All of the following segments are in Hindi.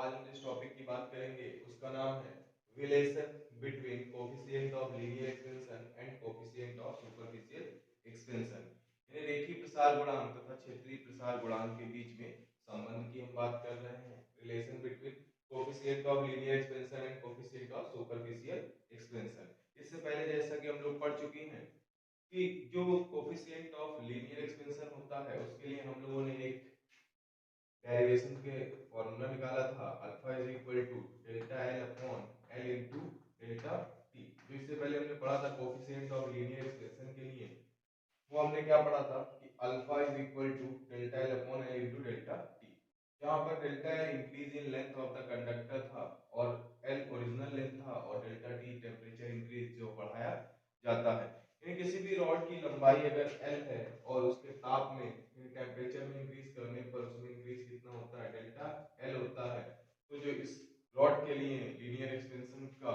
आज हम जिस टॉपिक की बात करेंगे उसका नाम है relation between coefficient of linear expansion and coefficient of superficial expansion. यानी रेखीय प्रसार गुणांक तथा क्षेत्रीय प्रसार गुणांक के बीच में संबंध की हम बात कर रहे हैं। Relation between coefficient of linear expansion and coefficient of superficial expansion. इससे पहले जैसा कि हम लोग पढ़ चुके हैं कि जो कोफिशिएंट ऑफ लीनियर एक्सपेंशन होता है उसके लिए हम लोगों ने एक डेरिवेशन के फॉर्मूला निकाला था alpha is equal to delta l upon l into delta t. जो इससे पहले हमने पढ़ा था कोफिशिएंट ऑफ लीनियर एक्सपेंशन के लिए, वो हमने क्या पढ़ा था कि alpha is equal to delta l upon l into delta t, जहां पर delta l increase in length of the conductor था और एल ओरिजिनल लेंथ था और डेल्टा टी टेम्परेचर इंक्रीज जो बढ़ाया जाता है। यानी किसी भी रॉड की लंबाई अगर एल है और उसके ताप में टेम्परेचर में इंक्रीज करने पर उसमें इंक्रीज कितना होता है, डेल्टा एल होता है। तो जो इस रॉड के लिए लीनियर एक्सपेंशन का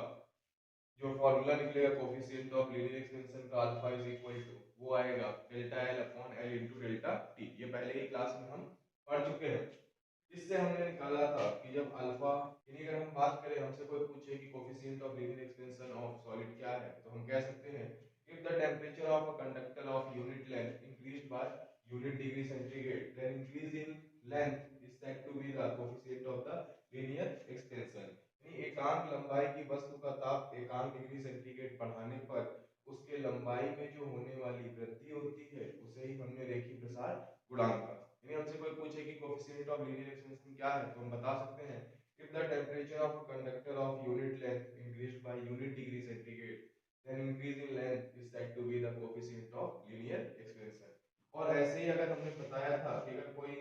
जो फॉर्मूला निकलेगा कोफिशिएंट ऑफ लीनियर एक्सपेंशन का अल्फा इज इक्वल टू वो आएगा delta l upon l into delta T. ये पहले ही क्लास में हम पढ़ चुके हैं। इससे हमने निकाला था कि जब अल्फा, यानी अगर हम बात करें, हमसे कोई पूछे कि coefficient of linear expansion of solid क्या है, तो हम कह सकते हैं if the temperature of a conductor of unit length increased by unit degree centigrade then increase in length is said to be the coefficient of the linear expansion. एकांक लंबाई की वस्तु का ताप एकांक डिग्री सेंटीग्रेड बढ़ाने पर उसके लंबाई में जो होने वाली वृद्धि होती है उसे ही हमने रेखीय प्रसार गुणांक कहा। यानी हमसे कोई पूछे कि कोफिशिएंट ऑफ लीनियर एक्सपेंशन क्या है, तो हम बता सकते हैं if the temperature of a conductor of unit length increased by unit degree centigrade then increase in length is said to be the coefficient of linear expansion. और ऐसे ही अगर हमने बताया था कि अगर कोई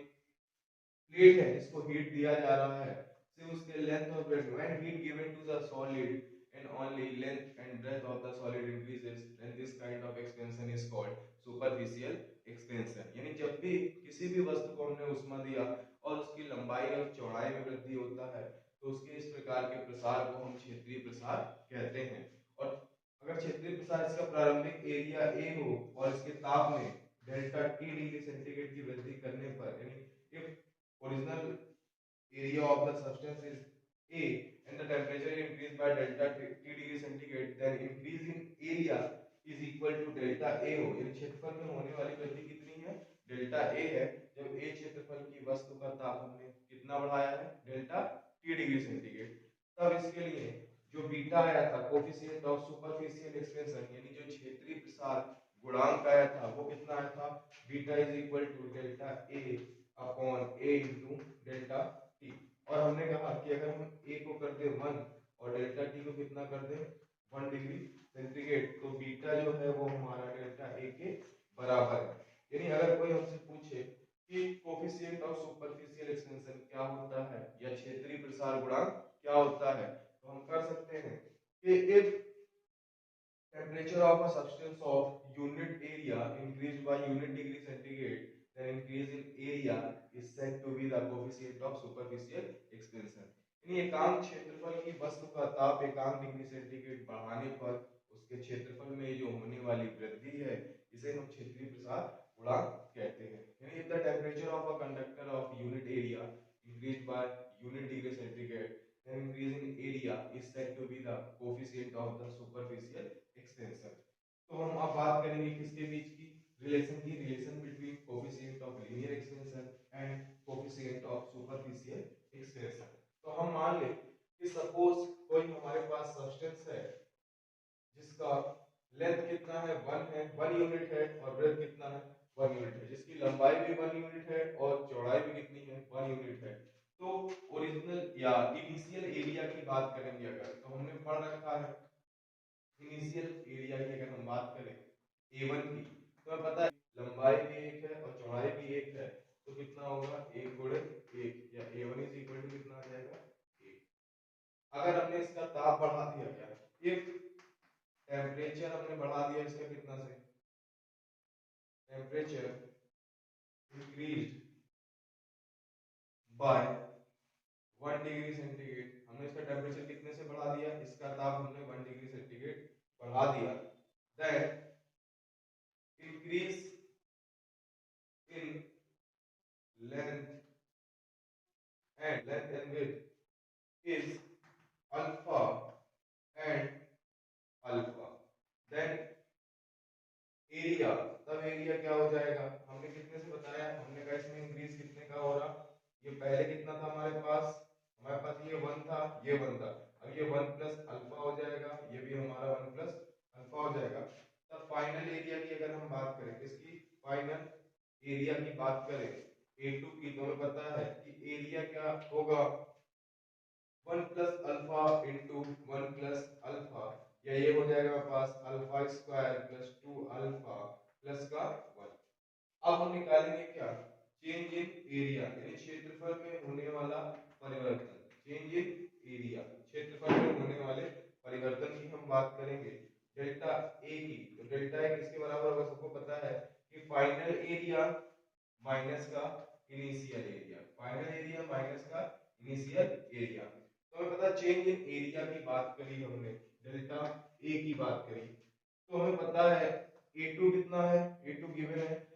प्लेट है जिसको हीट दिया जा रहा है, से उसके लेंथ और breadth, when heat given to the solid and only length and breadth of the solid increases then this kind of expansion is called superficial expansion। यानी जब भी किसी भी वस्तु को हमने उष्मा दिया और उसकी लंबाई और चौड़ाई में वृद्धि होता है तो उसके इस प्रकार के प्रसार को हम क्षेत्रीय प्रसार कहते हैं। और अगर क्षेत्रीय प्रसार इसका प्रारंभिक एरिया ए हो और इसके ताप में डेल्टा टी डिग्री सेंटीग्रेड की वृद्धि करने पर, यानी if original area of the substance is A and the temperature is increased by delta T degree centigrade then increase in area is equal to delta A हो। यानी क्षेत्रफल में होने वाली वृद्धि कितनी है, डेल्टा A है। जब A क्षेत्रफल की वस्तु का ताप हमने कितना बढ़ाया है, डेल्टा T डिग्री सेंटीग्रेड, तब इसके लिए जो बीटा आया था कोफिशिएंट ऑफ सुपरफिशियल एक्सपेंशन यानी जो क्षेत्रीय प्रसार गुणांक आया था वो कितना आया था, beta is equal to delta A upon A into delta t. और हमने कहा कि अगर हम A को कर दे 1 और डेल्टा टी को कितना कर दे 1 डिग्री सेंटीग्रेड, तो बीटा जो है वो हमारा डेल्टा A के बराबर है। यानी अगर कोई हमसे पूछे कि कोफिशिएंट ऑफ सुपरफिशियल एक्सपेंशन क्या होता है या क्षेत्रीय प्रसार गुणांक क्या होता है, तो हम कर सकते हैं कि if temperature of a substance of unit area increased by unit degree centigrade then increase in area is said to be the coefficient of superficial expansion। यानी एकांक क्षेत्रफल की वस्तु का ताप एकांक डिग्री सेंटीग्रेड बढ़ाने पर उसके क्षेत्रफल में जो होने वाली वृद्धि है इसे हम क्षेत्रीय प्रसार गुणांक कहते हैं। यानी if the temperature of a conductor of unit area increased by unit degree centigrade then increase in area is said to be the coefficient of the superficial expansion। तो हम अब बात करेंगे किसके बीच की, रिलेशन की, relation between coefficient of linear expansion and coefficient of superficial expansion. तो हम मान लें कि सपोज कोई हमारे पास सब्सटेंस है जिसका लेंथ कितना है 1 है, 1 यूनिट है और ब्रेथ कितना है 1 यूनिट है, जिसकी लंबाई भी 1 यूनिट है और चौड़ाई भी कितनी है 1 यूनिट है। तो ओरिजिनल या इनिशियल एरिया की बात करेंगे अगर, तो हमने पढ़ रखा है इनिशियल एरिया की अगर हम बात करें A1 की, तो हमें पता है लंबाई भी एक है और चौड़ाई भी एक है, तो कितना होगा 1 गुणे 1 या A1 इज इक्वल टू कितना आ जाएगा 1। अगर हमने इसका ताप बढ़ा दिया क्या, इफ टेम्परेचर हमने बढ़ा दिया इसका कितना से, temperature increased by 1 degree centigrade, हमने इसका टेम्परेचर कितने से बढ़ा दिया, इसका ताप हमने 1 डिग्री सेंटीग्रेड बढ़ा दिया, then increase in length and width is alpha and alpha, then area, तब एरिया क्या हो जाएगा, हमने कितने से बताया, हमने कहा इसमें इंक्रीज कितने का हो रहा, ये पहले कितना था हमारे पास ये 1 था, ये 1 था, अब ये 1 प्लस अल्फा हो जाएगा, ये भी हमारा 1 प्लस अल्फा हो जाएगा। तब फाइनल एरिया की अगर हम बात करें, इसकी फाइनल एरिया की बात करें A2 की, तो हमें पता है कि एरिया क्या होगा 1 plus alpha into 1 plus alpha, या ये हो जाएगा हमारे पास alpha square plus 2 alpha plus का 1। अब हम निकालेंगे क्या, चेंज इन एरिया, यानी क्षेत्रफल में होने वाला परिवर्तन। चेंज इन एरिया, क्षेत्रफल में होने वाले परिवर्तन की हम बात करेंगे डेल्टा ए की। तो डेल्टा ए किसके बराबर होगा, सबको पता है कि फाइनल एरिया माइनस का initial area, final area minus का इनिशियल एरिया। तो हमें पता चेंज इन एरिया की बात करी हमने, डेल्टा ए की बात करी, तो हमें पता है A2 कितना है, A2 गिवन है,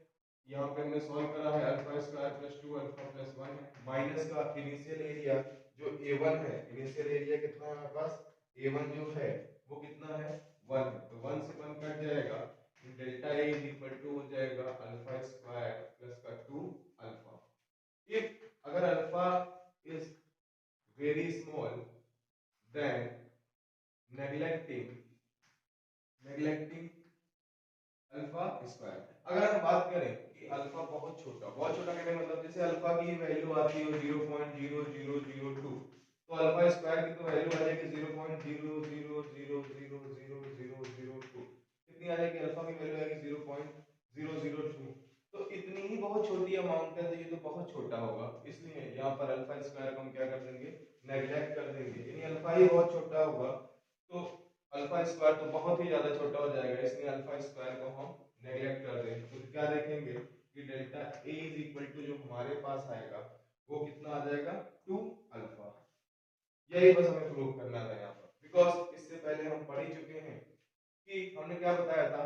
यहाँ पे हमने सॉल्व करा है, alpha square plus 2 alpha plus 1 है, माइनस का इनिशियल एरिया जो A1 है, इनिशियल एरिया कितना है हमारे पास, A1 जो है वो कितना है 1 है, तो 1 से 1 कट जाएगा, तो delta A is equal to हो जाएगा अल्फा स्क्वायर प्लस का 2 अल्फा। इफ अगर alpha is very small then neglecting alpha square, अगर हम बात करें कि अल्फा बहुत छोटा कहने का मतलब जैसे अल्फा की वैल्यू आती है 0.0002, तो अल्फा स्क्वायर की तो वैल्यू आ जाएगी 0.00000002, कितनी आ जाएगी, अल्फा की वैल्यू आएगी 0.002। तो इतनी ही बहुत छोटी अमाउंट है, तो ये तो बहुत छोटा होगा, इसलिए यहाँ पर अल्फा स्क्वायर को हम क्या कर देंगे, नेग्लेक्ट कर देंगे, यानी अल्फा ही बहुत छोटा होगा, तो अल्फा स्क्वायर तो बहुत ही ज्यादा छोटा हो जाएगा, इसलिए अल्फा स्क्वायर को हम नेग्लेक्ट कर दें, तो क्या देखेंगे कि delta a is equal to जो हमारे पास आएगा वो कितना आ जाएगा 2 अल्फा। यही बस हमें प्रूव करना था यहाँ पर, बिकॉज इससे पहले हम पढ़ ही चुके हैं कि हमने क्या बताया था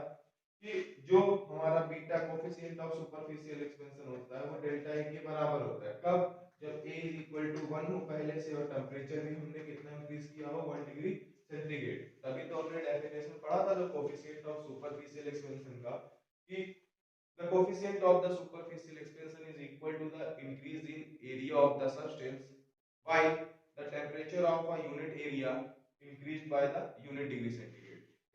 कि जो हमारा beta coefficient of superficial expansion होता है वो डेल्टा ए के बराबर होता है, कब, जब a इज इक्वल टू 1 हो पहले से और टेंपरेचर भी हमने कितना इंक्रीज किया हो 1 डिग्री सेंटीग्रेड, तभी तो हमने डेफिनेशन पढ़ा था जो कोएफिशिएंट ऑफ सुपरफिशियल एक्सपेंशन का, कि the coefficient of the superficial expansion is equal to the increase in area of the substance while the temperature of a unit area increased by the unit degree centigrade।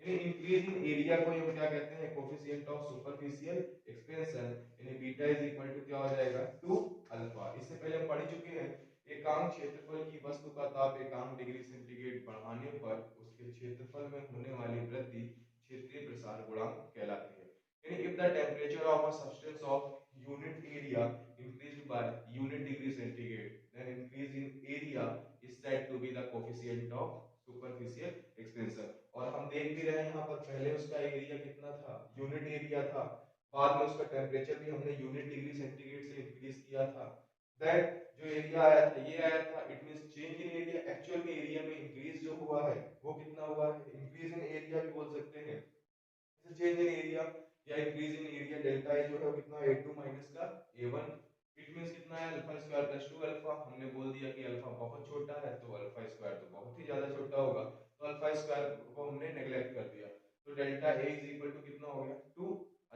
यानी इंक्रीज इन एरिया को हम क्या कहते हैं, कोएफिशिएंट ऑफ सुपरफिशियल एक्सपेंशन, यानी बीटा इज इक्वल टू क्या हो जाएगा 2 अल्फा। इससे पहले हम पढ़ चुके हैं एकांक क्षेत्रफल की वस्तु का ताप एकांक डिग्री सेंटीग्रेड बढ़ाने पर उसके क्षेत्रफल में होने वाली वृद्धि क्षेत्रीय प्रसार गुणांक कहलाती है। यानी if the temperature of a substance of unit area increased by unit degree centigrade, then increase in area is said to be the coefficient of superficial expansion। और हम देख भी रहे हैं यहाँ पर पहले उसका एरिया कितना था, यूनिट एरिया था, बाद में उसका टेम्परेचर भी हमने यूनिट डिग्री सेंटीग्रेड से इंक्रीज किया था, दैट जो एरिया आया था ये आया था, it means change in area, actual में एरिया में इंक्रीज जो हुआ है वो कितना हुआ है, इंक्रीज इन एरिया भी बोल सकते हैं, चेंज इन एरिया या increase in area delta A जो है कितना A2 माइनस का A1, इट मींस कितना है अल्फा स्क्वायर प्लस 2 अल्फा, हमने बोल दिया कि अल्फा बहुत छोटा है तो अल्फा स्क्वायर तो बहुत ही ज्यादा छोटा होगा, तो अल्फा स्क्वायर को हमने नेग्लेक्ट कर दिया, तो delta a is equal to कितना हो गया 2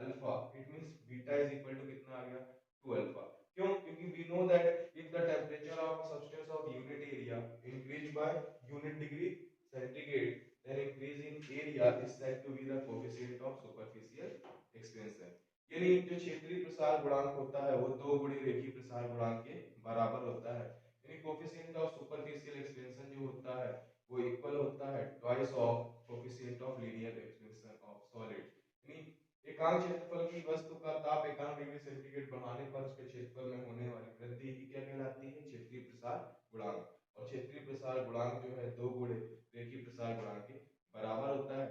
alpha, it means beta is equal to कितना आ गया 2 अल्फा। क्यों, क्योंकि we know that if the temperature of a substance of unit area increase by unit degree centigrade, then increase in area is said to be the coefficient of superficial expansion। यानी जो क्षेत्रीय प्रसार गुणांक होता है वो 2 गुणे रेखीय प्रसार गुणांक के बराबर होता है, यानी coefficient of superficial expansion जो होता है वो इक्वल होता है twice of coefficient of linear expansion of solid। यानी एकांक क्षेत्रफल की वस्तु का ताप एकांक डिग्री सेंटीग्रेड बढ़ाने पर उसके क्षेत्रफल में होने वाली वृद्धि ही क्या कहलाती है, क्षेत्रीय प्रसार गुणांक। और क्षेत्रीय प्रसार गुणांक जो है 2 गुणे रेखीय प्रसार गुणांक के बराबर होता है।